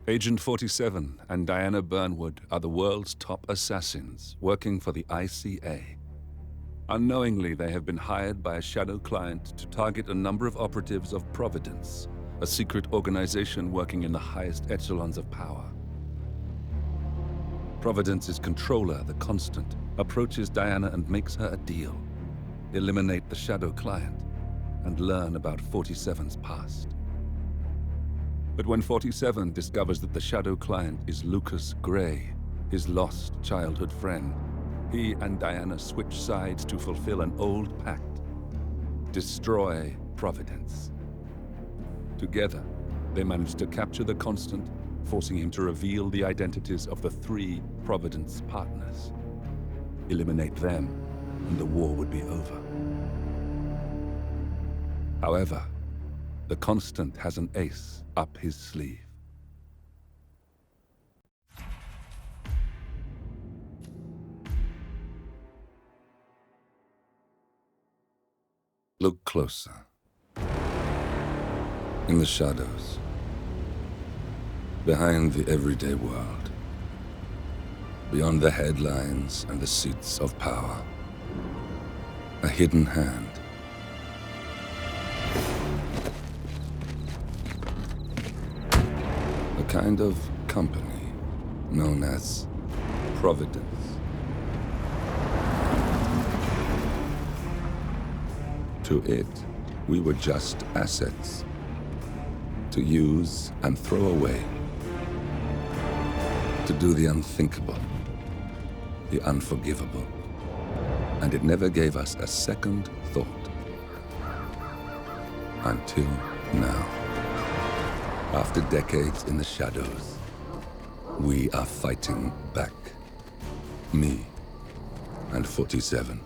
Agent 47 and Diana Burnwood are the world's top assassins working for the ICA. Unknowingly, they have been hired by a shadow client to target a number of operatives of Providence, a secret organization working in the highest echelons of power. Providence's controller, the Constant, approaches Diana and makes her a deal. Eliminate the shadow client and learn about 47's past. But when 47 discovers that the shadow client is Lucas Gray, his lost childhood friend, he and Diana switch sides to fulfill an old pact: destroy Providence. Together, they manage to capture the Constant, forcing him to reveal the identities of the 3 Providence partners. Eliminate them, and the war would be over. However, the Constant has an ace up his sleeve. Look closer. In the shadows. Behind the everyday world. Beyond the headlines and the seats of power. A hidden hand. A kind of company known as Providence. To it, we were just assets. To use and throw away. To do the unthinkable. The unforgivable. And it never gave us a second thought. Until now. After decades in the shadows, we are fighting back. Me and 47.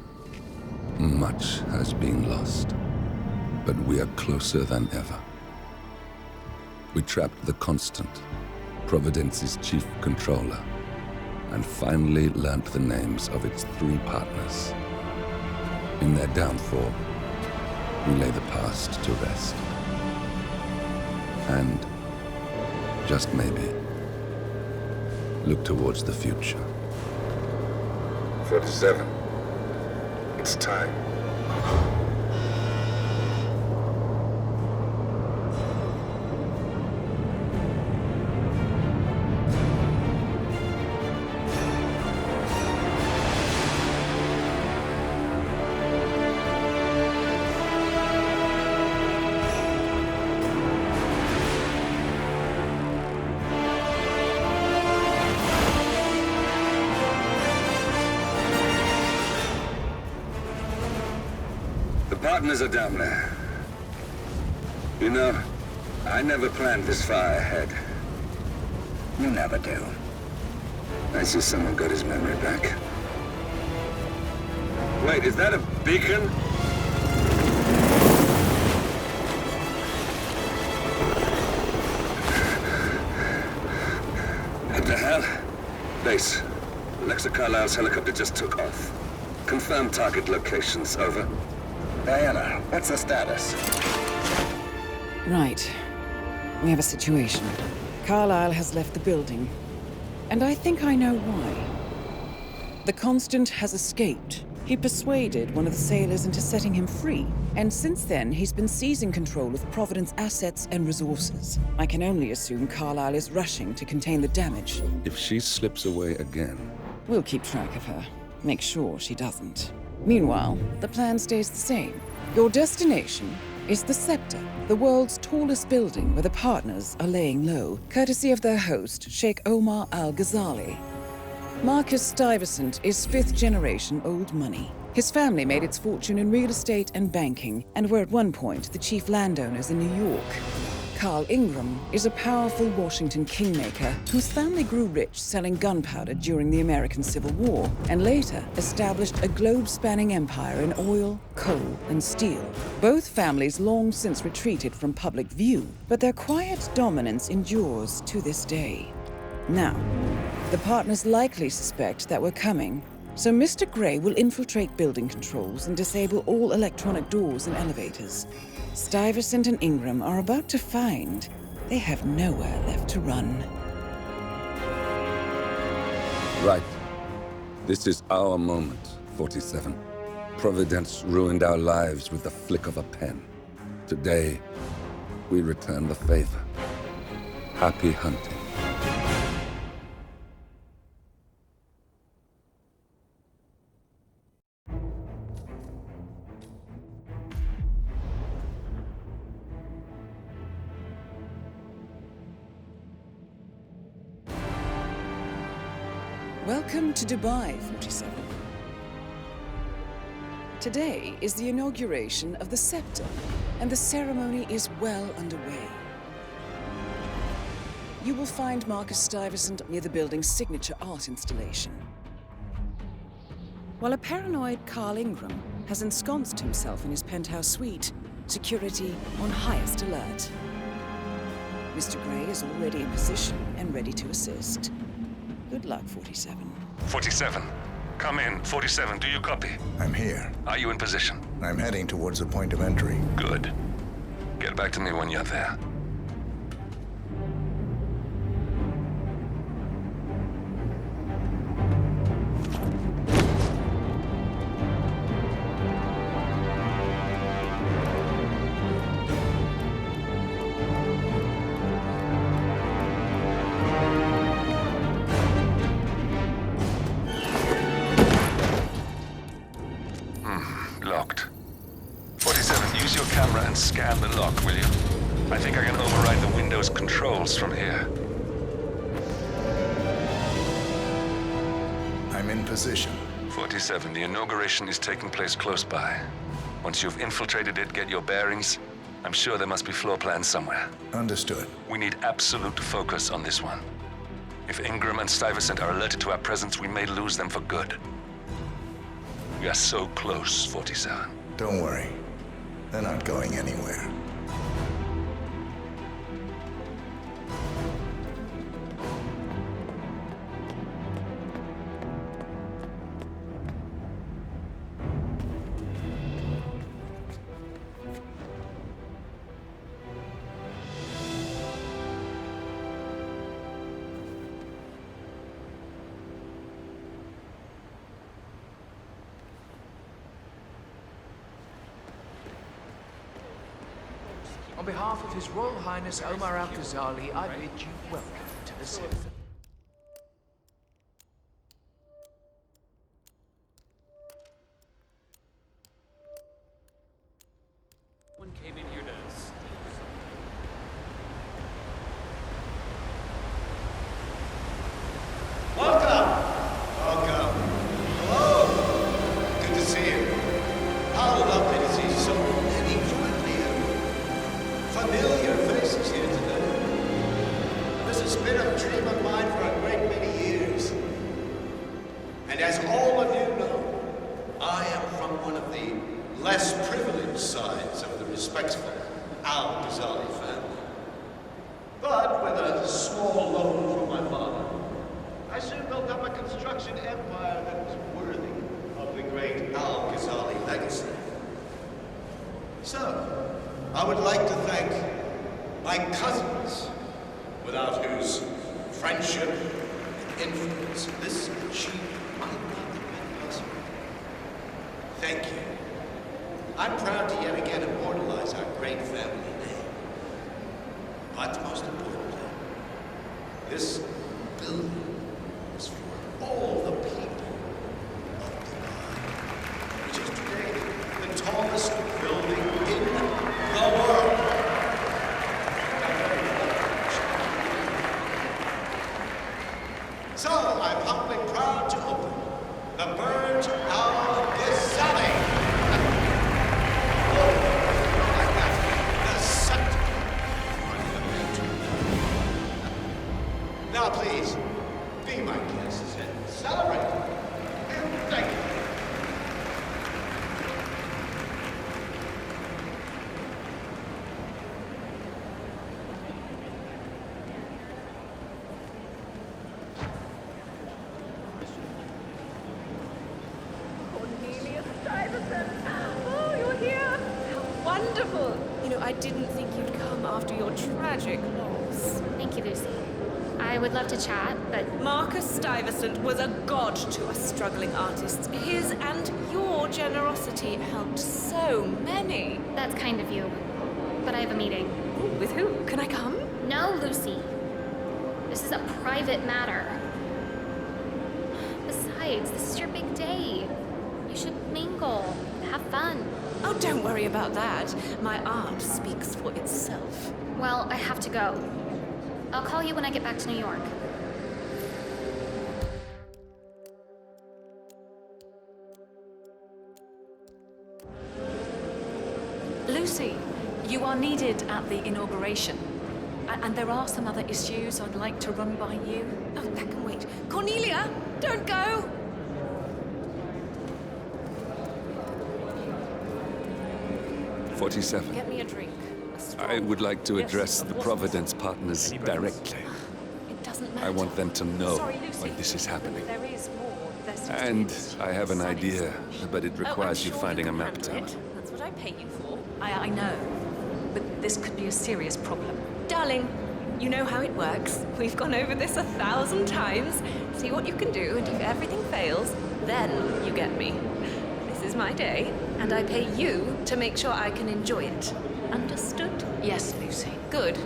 Much has been lost, but we are closer than ever. We trapped the Constant, Providence's chief controller, and finally learnt the names of its 3 partners. In their downfall, we lay the past to rest. And, just maybe, look towards the future. 47. It's time. Partners are down there. You know, I never planned this far ahead. You never do. I see someone got his memory back. Wait, is that a beacon? What the hell? Base. Alexa Carlisle's helicopter just took off. Confirm target locations, over. Diana, what's the status? Right. We have a situation. Carlisle has left the building. And I think I know why. The Constant has escaped. He persuaded one of the sailors into setting him free. And since then, he's been seizing control of Providence assets and resources. I can only assume Carlisle is rushing to contain the damage. If she slips away again... We'll keep track of her. Make sure she doesn't. Meanwhile, the plan stays the same. Your destination is the Scepter, the world's tallest building where the partners are laying low, courtesy of their host, Sheikh Omar Al-Ghazali. Marcus Stuyvesant is 5th-generation old money. His family made its fortune in real estate and banking, and were at one point the chief landowners in New York. Carl Ingram is a powerful Washington kingmaker whose family grew rich selling gunpowder during the American Civil War, and later established a globe-spanning empire in oil, coal, and steel. Both families long since retreated from public view, but their quiet dominance endures to this day. Now, the partners likely suspect that we're coming, so Mr. Gray will infiltrate building controls and disable all electronic doors and elevators. Stuyvesant and Ingram are about to find they have nowhere left to run. Right. This is our moment, 47. Providence ruined our lives with the flick of a pen. Today, we return the favor. Happy hunting. Welcome to Dubai, 47. Today is the inauguration of the scepter, and the ceremony is well underway. You will find Marcus Stuyvesant near the building's signature art installation. While a paranoid Carl Ingram has ensconced himself in his penthouse suite, security on highest alert. Mr. Gray is already in position and ready to assist. Good luck, 47. 47. Come in. 47, do you copy? I'm here. Are you in position? I'm heading towards the point of entry. Good. Get back to me when you're there. Locked. 47, use your camera and scan the lock, will you? I think I can override the Windows controls from here. I'm in position. 47, the inauguration is taking place close by. Once you've infiltrated it, get your bearings. I'm sure there must be floor plans somewhere. Understood. We need absolute focus on this one. If Ingram and Stuyvesant are alerted to our presence, we may lose them for good. We are so close, 47. Don't worry. They're not going anywhere. On behalf of His Royal Highness Omar Al-Ghazali, I bid you welcome to the city. One came in here to steal Welcome! Welcome. Hello! Good to see you. How lovely to see so many familiar faces here today. This has been a dream of mine for a great many years. And as all of you know, I am from one of the less privileged sides of the respectful Al-Ghazali family. But with a small loan from my father, I soon built up a construction empire that was worthy of the great Al-Ghazali legacy. So, I would like to thank my cousins, without whose friendship and influence this achievement might not have been possible. Thank you. I'm proud to yet again immortalize our great family name. But most importantly, this building is for all the people of Dubai, which is today the tallest building in the world. So, I'm humbly proud to open the Burj Al Ghazali. Oh, like that, the scepter for the patron. Now, please, be my guests and celebrate. And thank you. Oh, you're here! How wonderful! You know, I didn't think you'd come after your tragic loss. Thank you, Lucy. I would love to chat, but Marcus Stuyvesant was a god to us struggling artists. His and your generosity helped so many. that's kind of you. But I have a meeting. Ooh, with who? Can I come? No, Lucy. This is a private matter. Besides, this is your big day. You should mingle, have fun. Oh, don't worry about that. My art speaks for itself. Well, I have to go. I'll call you when I get back to New York. Lucy, you are needed at the inauguration. And there are some other issues I'd like to run by you. Oh, that can wait. Cornelia, don't go! 47. Get me a drink. A strong- I would like to Yes, address of the course. Providence partners directly. It doesn't matter. I want them to know Sorry, Lucy. why this is happening. There is more. There seems to be And an I have an issue. idea, but it requires you sure finding a can map handle tower. it. That's what I pay you for. I know. But this could be a serious problem. Darling, you know how it works. We've gone over this 1,000 times. See what you can do, and if everything fails, then you get me. This is my day, and I pay you to make sure I can enjoy it. Understood? Yes, Lucy. Good.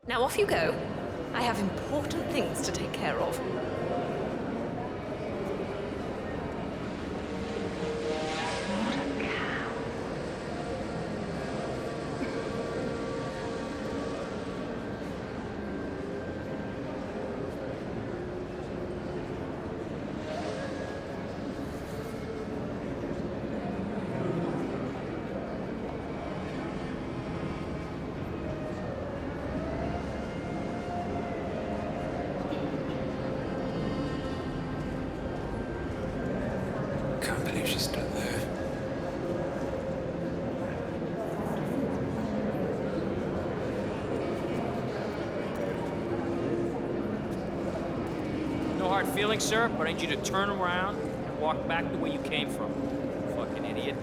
Now off you go. I have important things to take care of. Can't believe she's still there. No hard feelings, sir, but I need you to turn around and walk back the way you came from. Fucking idiot.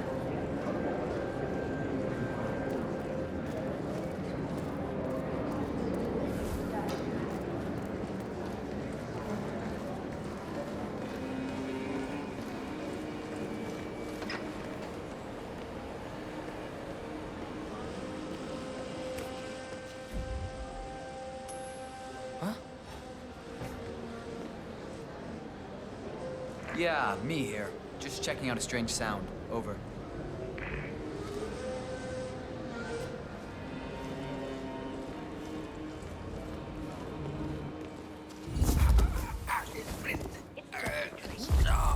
Yeah, me here. Just checking out a strange sound. Over.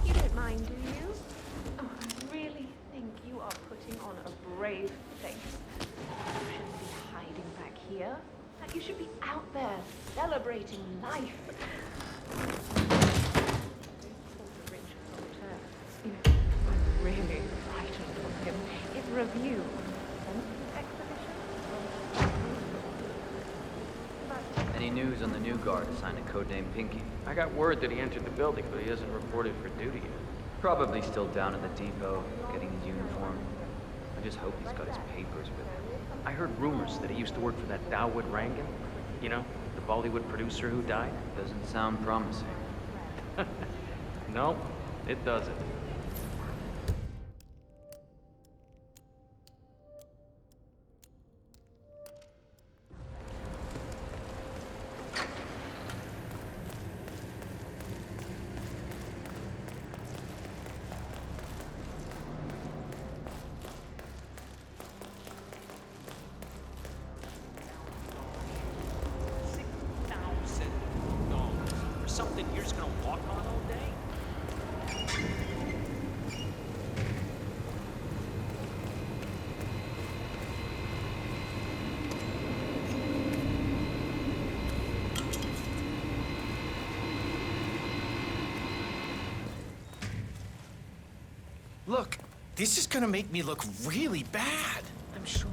You don't mind, do you? Oh, I really think you are putting on a brave face. You shouldn't be hiding back here. Like, you should be out there celebrating life. You know, I'm really frightened of him. His review of the exhibition. Any news on the new guard assigned to codename Pinky? I got word that he entered the building, but he hasn't reported for duty yet. Probably still down at the depot, getting his uniform. I just hope he's got his papers with him. I heard rumors that he used to work for that Dawood Rangan. You know, the Bollywood producer who died? Doesn't sound promising. No, it doesn't. $6,000 for something you're just gonna walk on all day? Look, this is gonna make me look really bad. I'm sure.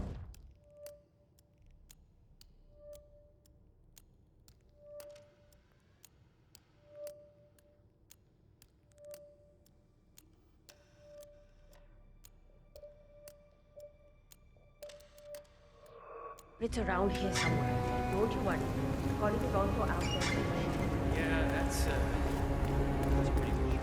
It's around here somewhere. Don't you worry. Colin is also out there. Yeah, that's pretty cool.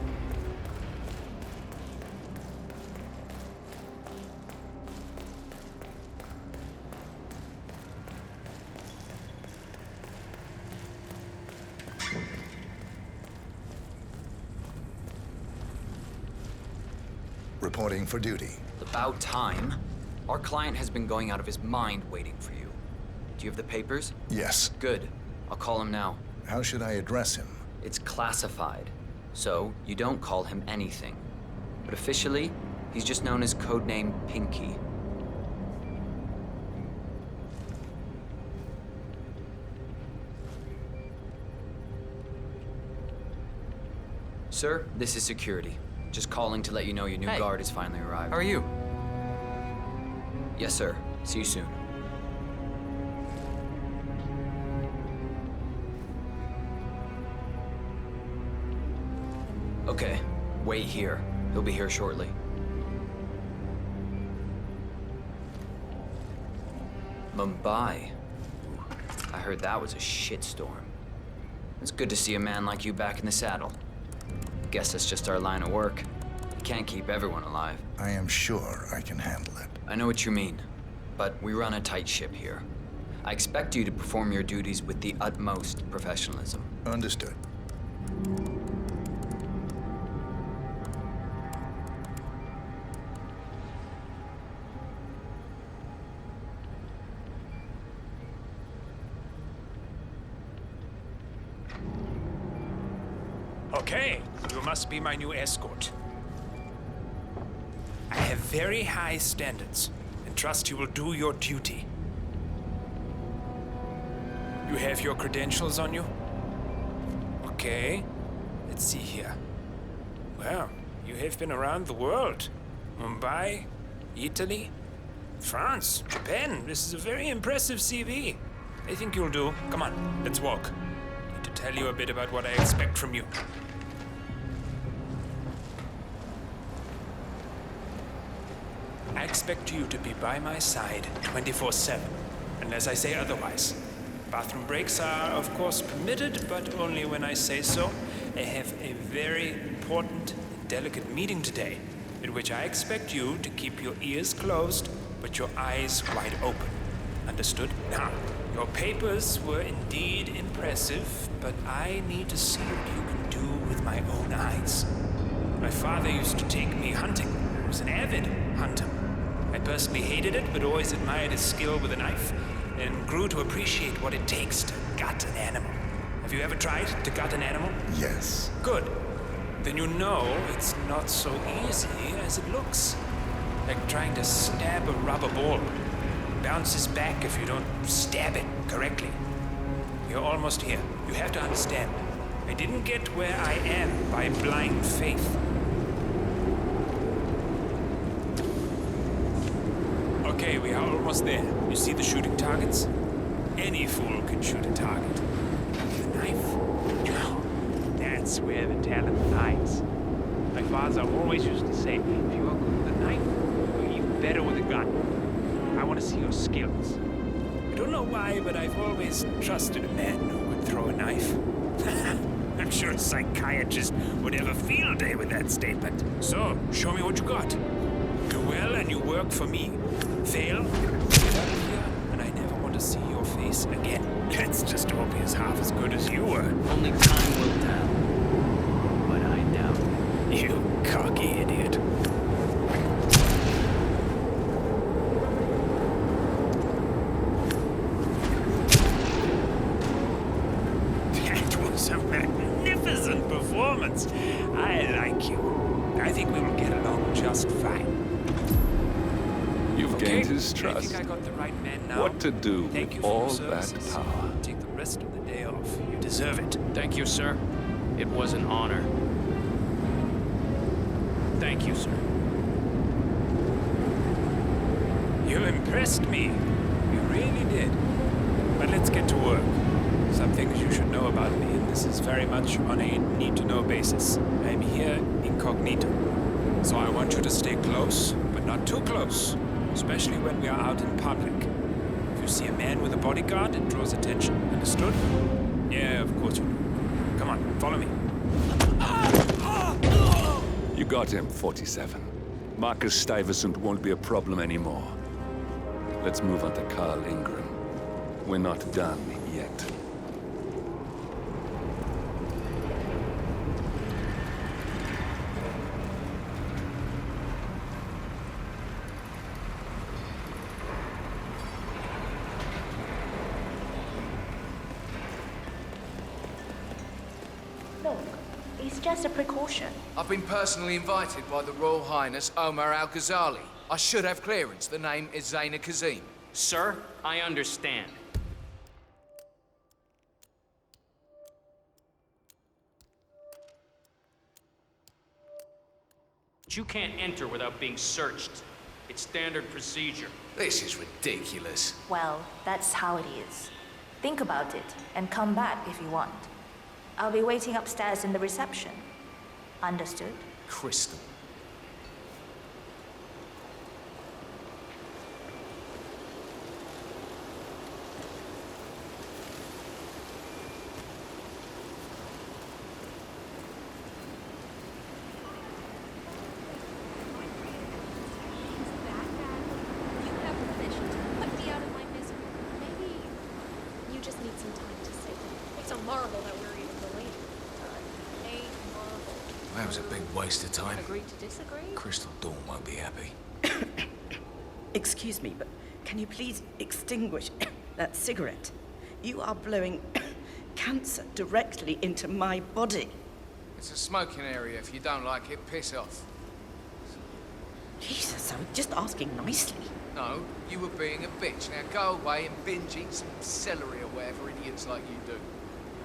Reporting for duty. About time. Our client has been going out of his mind waiting for you. Do you have the papers? Yes. Good. I'll call him now. How should I address him? It's classified, so you don't call him anything. But officially, he's just known as codename Pinky. Sir, this is security. Just calling to let you know your new guard has finally arrived. How are you? Yes, sir. See you soon. Okay, wait here. He'll be here shortly. Mumbai. Ooh, I heard that was a shitstorm. It's good to see a man like you back in the saddle. Guess that's just our line of work. You can't keep everyone alive. I am sure I can handle it. I know what you mean, but we run a tight ship here. I expect you to perform your duties with the utmost professionalism. Understood. Okay, you must be my new escort. I have very high standards and trust you will do your duty. You have your credentials on you? Okay, let's see here. Well, you have been around the world. Mumbai, Italy, France, Japan. This is a very impressive CV. I think you'll do. Come on, let's walk. I need to tell you a bit about what I expect from you. I expect you to be by my side 24/7, unless I say otherwise. Bathroom breaks are, of course, permitted, but only when I say so. I have a very important and delicate meeting today, in which I expect you to keep your ears closed, but your eyes wide open. Understood? Now, your papers were indeed impressive, but I need to see what you can do with my own eyes. My father used to take me hunting. He was an avid hunter. I personally hated it, but always admired his skill with a knife, and grew to appreciate what it takes to gut an animal. Have you ever tried to gut an animal? Yes. Good. Then you know it's not so easy as it looks. Like trying to stab a rubber ball. It bounces back if you don't stab it correctly. You're almost here. You have to understand. I didn't get where I am by blind faith. Okay, we are almost there. You see the shooting targets? Any fool can shoot a target. The knife? No. That's where the talent lies. My father always used to say, if you are good with a knife, you're even better with a gun. I want to see your skills. I don't know why, but I've always trusted a man who could throw a knife. I'm sure a psychiatrist would have a field day with that statement. So, show me what you got. Do well and you work for me. Fail, get out of here, and I never want to see your face again. Let's just hope he's half as good as you were. Only time will tell. But I doubt it. You cocky idiot. That was a magnificent performance. I like you. I think we will get along just fine. You've gained his trust. I think I got the right man now. What to do Thank you with for your all that services. power? Take the rest of the day off. You deserve it. Thank you, sir. It was an honor. Thank you, sir. You impressed me. You really did. But let's get to work. Some things you should know about me, and this is very much on a need-to-know basis. I'm here incognito. So I want you to stay close, but not too close. Especially when we are out in public. If If you see a man with a bodyguard, it draws attention. Understood? Yeah, of course you do. Come on, follow me. You got him, 47. Marcus Stuyvesant won't be a problem anymore. Let's move on to Carl Ingram. We're not done yet. Look, it's just a precaution. I've been personally invited by the Royal Highness Omar Al-Ghazali. I should have clearance. The name is Zaina Kazim. Sir, I understand. But you can't enter without being searched. It's standard procedure. This is ridiculous. Well, that's how it is. Think about it and come back if you want. I'll be waiting upstairs in the reception. Understood? Crystal. That was a big waste of time. Agree to disagree? Crystal Dawn won't be happy. Excuse me, but can you please extinguish that cigarette? You are blowing cancer directly into my body. It's a smoking area. If you don't like it, piss off. Jesus, I'm just asking nicely. No, you were being a bitch. Now go away and binge eat some celery or whatever idiots like you do.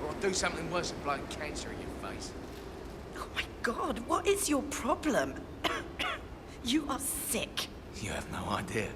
Or I'll do something worse than blowing cancer in your face. Oh my God, what is your problem? You are sick. You have no idea.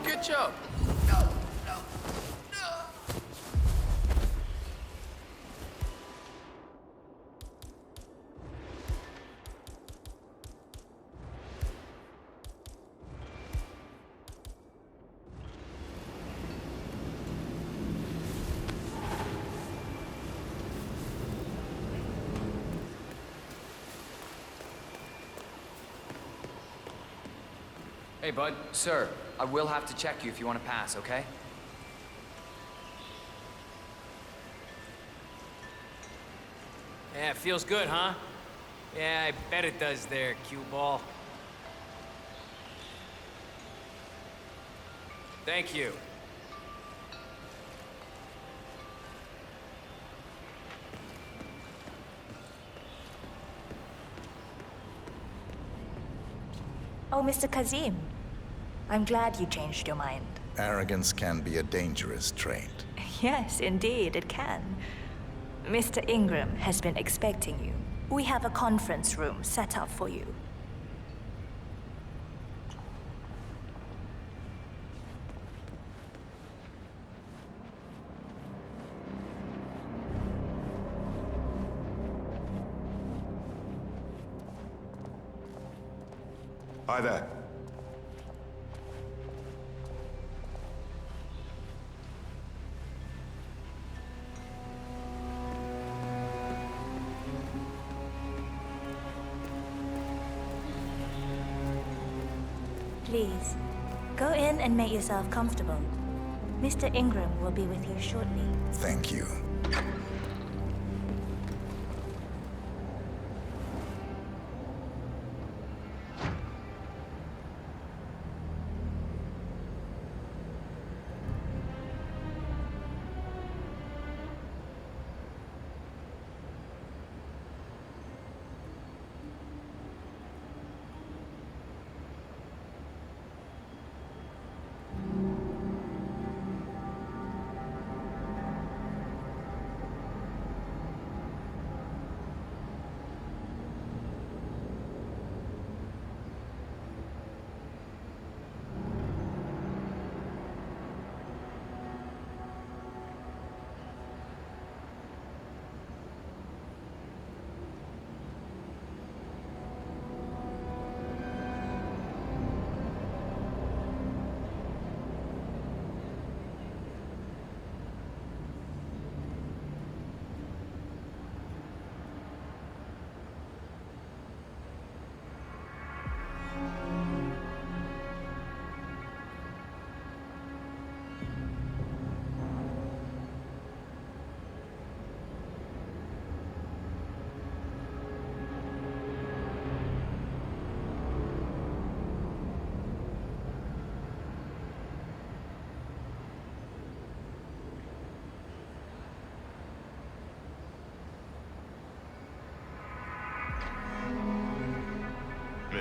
Good job. Hey, bud. Sir, I will have to check you if you want to pass, okay? Yeah, it feels good, huh? Yeah, I bet it does there, cue ball. Thank you. Oh, Mr. Kazim. I'm glad you changed your mind. Arrogance can be a dangerous trait. Yes, indeed, it can. Mr. Ingram has been expecting you. We have a conference room set up for you. Hi there. Please, go in and make yourself comfortable. Mr. Ingram will be with you shortly. Thank you.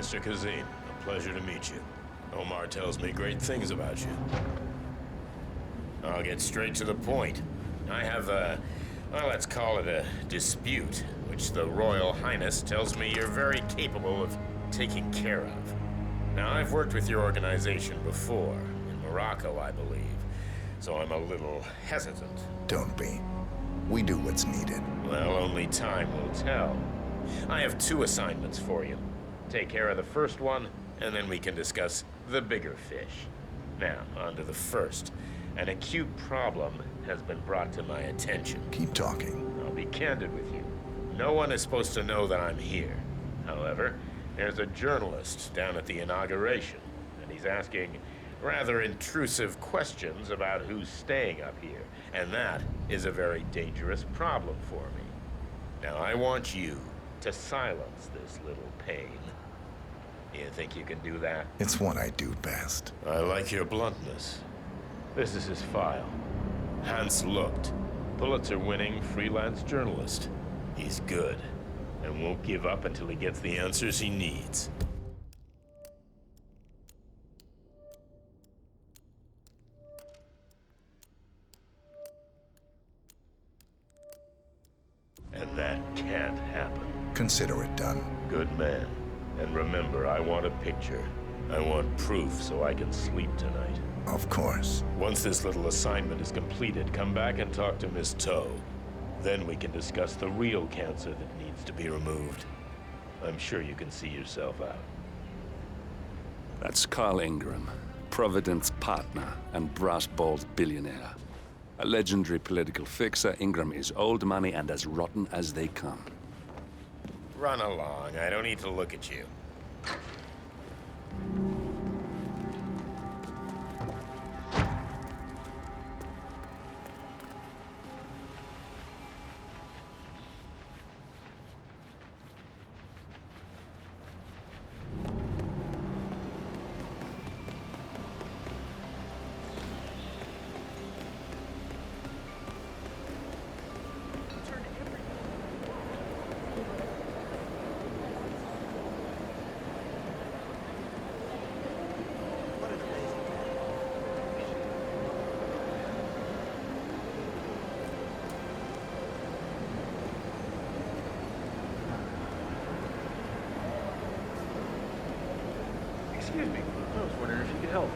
Mr. Kazim. A pleasure to meet you. Omar tells me great things about you. I'll get straight to the point. I have well, let's call it a dispute, which the Royal Highness tells me you're very capable of taking care of. Now, I've worked with your organization before, in Morocco, I believe, so I'm a little hesitant. Don't be. We do what's needed. Well, only time will tell. I have 2 assignments for you. Take care of the first one, and then we can discuss the bigger fish. Now, on to the first. An acute problem has been brought to my attention. Keep talking. I'll be candid with you. No one is supposed to know that I'm here. However, there's a journalist down at the inauguration, and he's asking rather intrusive questions about who's staying up here. And that is a very dangerous problem for me. Now, I want you to silence this little pain. You think you can do that? It's what I do best. I like your bluntness. This is his file. Hans Lucht, Pulitzer-winning freelance journalist. He's good, and won't give up until he gets the answers he needs. And that can't happen. Consider it done. Good man. And remember, I want a picture. I want proof so I can sleep tonight. Of course. Once this little assignment is completed, come back and talk to Miss Toe. Then we can discuss the real cancer that needs to be removed. I'm sure you can see yourself out. That's Carl Ingram, Provident's partner and brass-balled billionaire. A legendary political fixer, Ingram is old money and as rotten as they come. Run along. I don't need to look at you. Excuse me, I was wondering if you could help.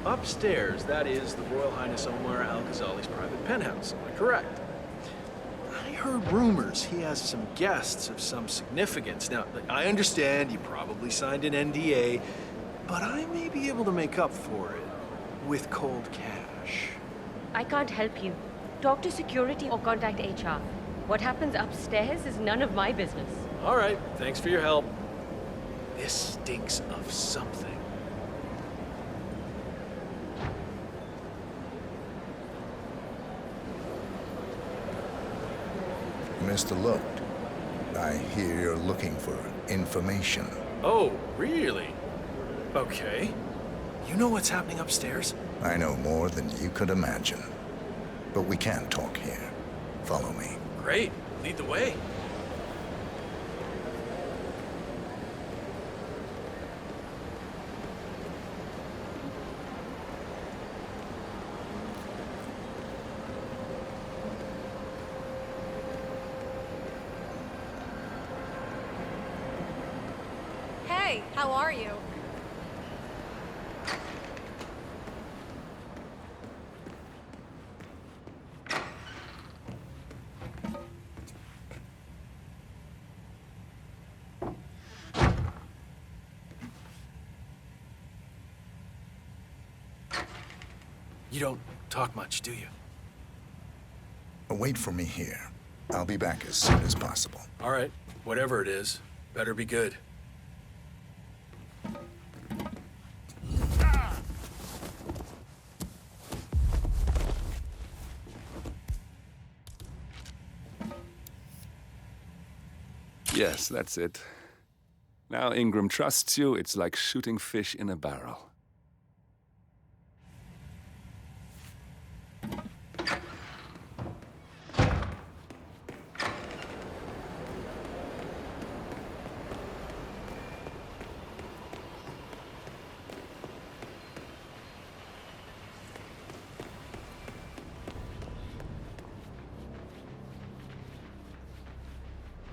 Upstairs, that is the Royal Highness Omar Al-Ghazali's private penthouse, am I correct? I heard rumors he has some guests of some significance. Now, I understand you probably signed an NDA, but I may be able to make up for it with cold cash. I can't help you. Talk to security or contact HR. What happens upstairs is none of my business. All right, thanks for your help. This stinks of something. Mr. Lucht, I hear you're looking for information. Oh, really? Okay. You know what's happening upstairs? I know more than you could imagine. But we can't talk here. Follow me. Great. Lead the way. Hey, how are you? You don't talk much, do you? Wait for me here. I'll be back as soon as possible. All right. Whatever it is, better be good. Yes, that's it. Now Ingram trusts you, it's like shooting fish in a barrel.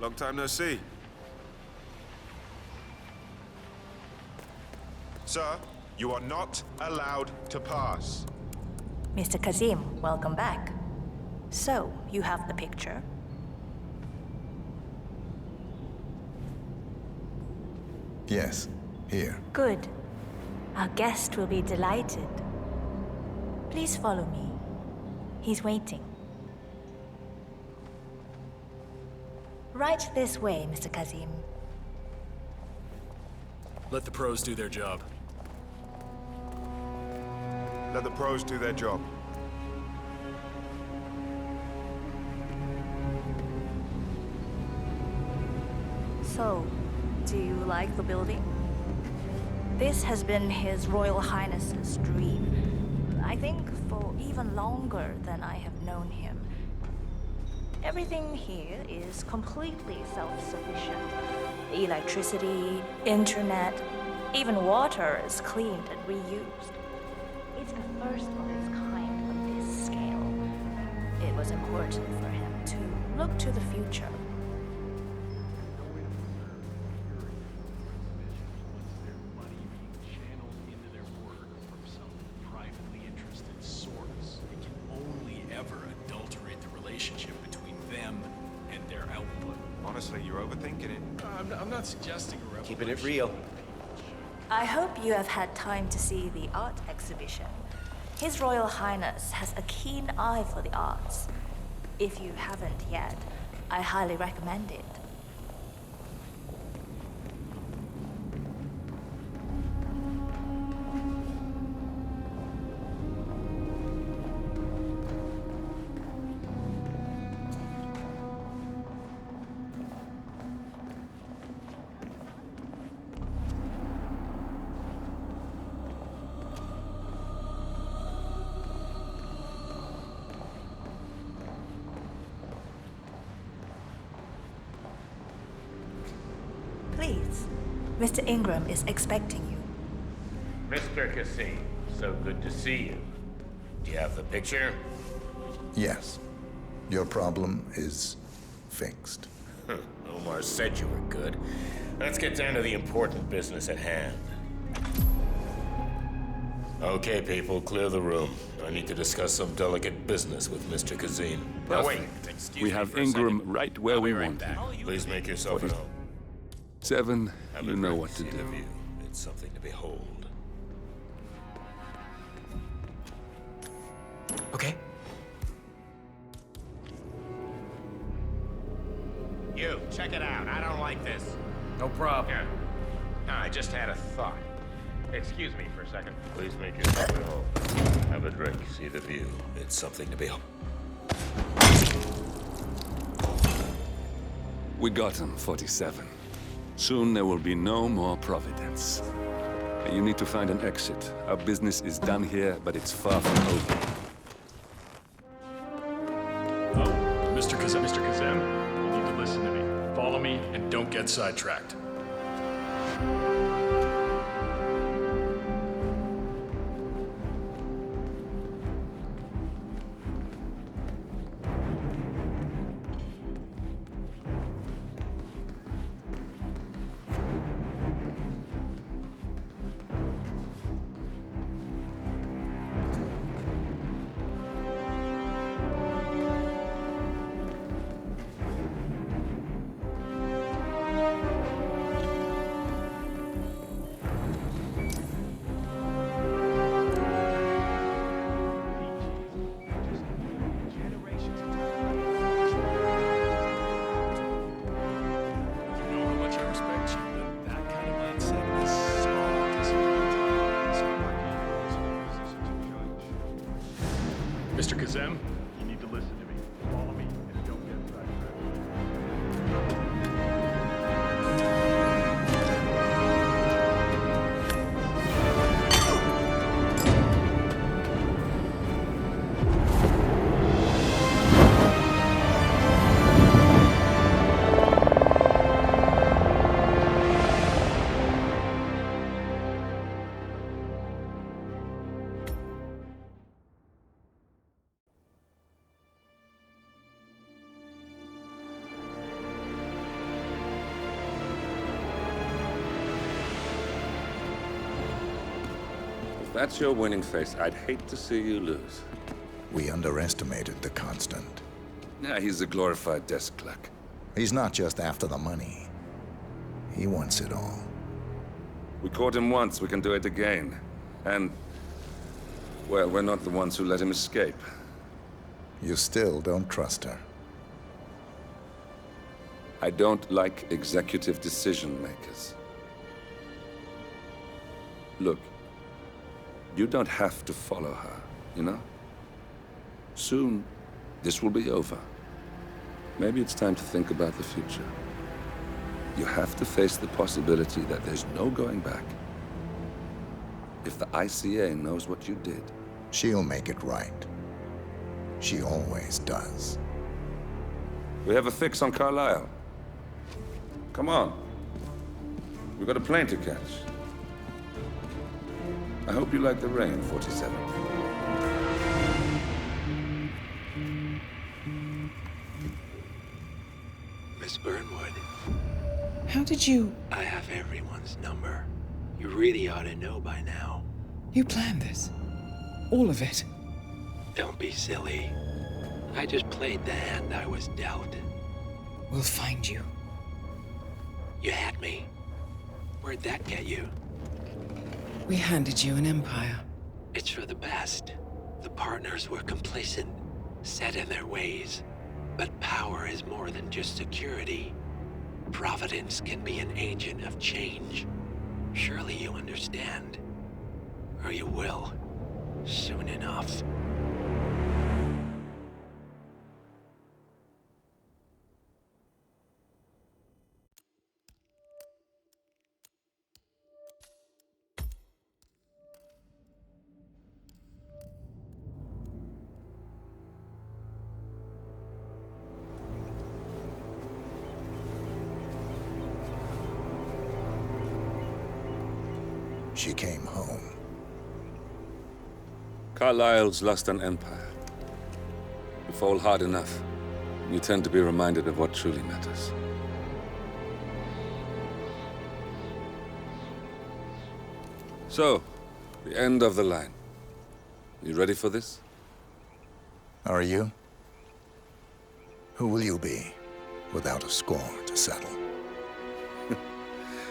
Long time no see. Sir, you are not allowed to pass. Mr. Kazim, welcome back. So, you have the picture? Yes, here. Good. Our guest will be delighted. Please follow me. He's waiting. Right this way, Mr. Kazim. Let the pros do their job. Let the pros do their job. So, do you like the building? This has been His Royal Highness's dream. I think for even longer than I have known him. Everything here is completely self-sufficient. Electricity, internet, even water is cleaned and reused. It's the first of its kind on this scale. It was important for him to look to the future. Honestly, you're overthinking it. I'm not suggesting a revolution. Keeping it real. I hope you have had time to see the art exhibition. His Royal Highness has a keen eye for the arts. If you haven't yet, I highly recommend it. Please, Mr. Ingram is expecting you. Mr. Cassim, so good to see you. Do you have the picture? Yes. Your problem is fixed. Omar said you were good. Let's get down to the important business at hand. Okay, people, clear the room. I need to discuss some delicate business with Mr. Kazim. Now wait, excuse We me have for a Ingram second. right where we want him. Please make yourself at home. 7, Have you a know great what to scene do. of you. It's something to behold. Okay. You, check it out. I don't like this. No problem. Yeah. No, I just had a thought. Excuse me for a second. Please make yourself at home. Have a drink. See the view. It's something to behold. We got him, 47. Soon there will be no more Providence. You need to find an exit. Our business is done here, but it's far from over. Mr. Kazim, you need to listen to me. Follow me and don't get sidetracked. that's your winning face, I'd hate to see you lose. We underestimated the Constant. Yeah, he's a glorified desk clerk. He's not just after the money. He wants it all. We caught him once, we can do it again. And, well, we're not the ones who let him escape. You still don't trust her. I don't like executive decision makers. Look, you don't have to follow her, you know? Soon, this will be over. Maybe it's time to think about the future. You have to face the possibility that there's no going back. If the ICA knows what you did, she'll make it right. She always does. We have a fix on Carlisle. Come on. We've got a plane to catch. I hope you like the rain, 47. Miss Burnwood. How did you... I have everyone's number. You really ought to know by now. You planned this? All of it? Don't be silly. I just played the hand I was dealt. We'll find you. You had me. Where'd that get you? We handed you an empire. It's for the best. The partners were complacent, set in their ways. But power is more than just security. Providence can be an agent of change. Surely you understand. Or you will. Soon enough. She came home. Carlisle's lost an empire. You fall hard enough, you tend to be reminded of what truly matters. So, the end of the line. You ready for this? Are you? Who will you be, without a score to settle?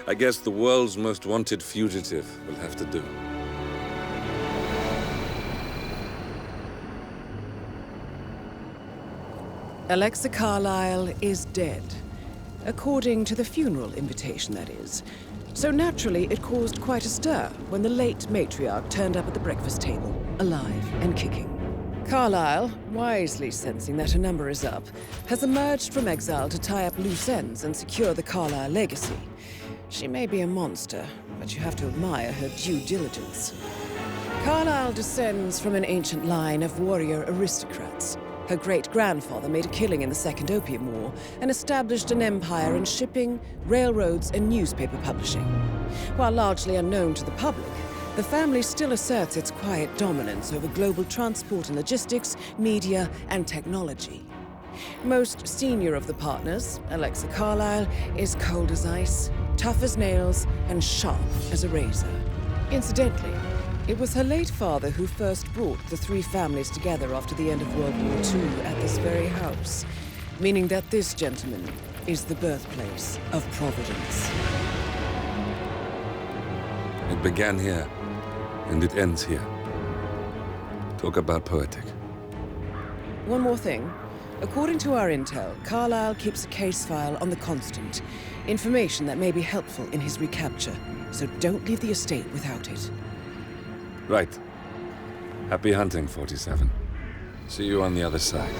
I guess the world's most wanted fugitive will have to do. Alexa Carlisle is dead. According to the funeral invitation, that is. So naturally, it caused quite a stir when the late matriarch turned up at the breakfast table, alive and kicking. Carlisle, wisely sensing that her number is up, has emerged from exile to tie up loose ends and secure the Carlisle legacy. She may be a monster, but you have to admire her due diligence. Carlisle descends from an ancient line of warrior aristocrats. Her great-grandfather made a killing in the Second Opium War and established an empire in shipping, railroads, and newspaper publishing. While largely unknown to the public, the family still asserts its quiet dominance over global transport and logistics, media, and technology. Most senior of the partners, Alexa Carlisle, is cold as ice, tough as nails, and sharp as a razor. Incidentally, it was her late father who first brought the three families together after the end of World War II at this very house, meaning that this gentleman is the birthplace of Providence. It began here, and it ends here. Talk about poetic. One more thing. According to our intel, Carlisle keeps a case file on the Constant. Information that may be helpful in his recapture, so don't leave the estate without it. Right. Happy hunting, 47. See you on the other side.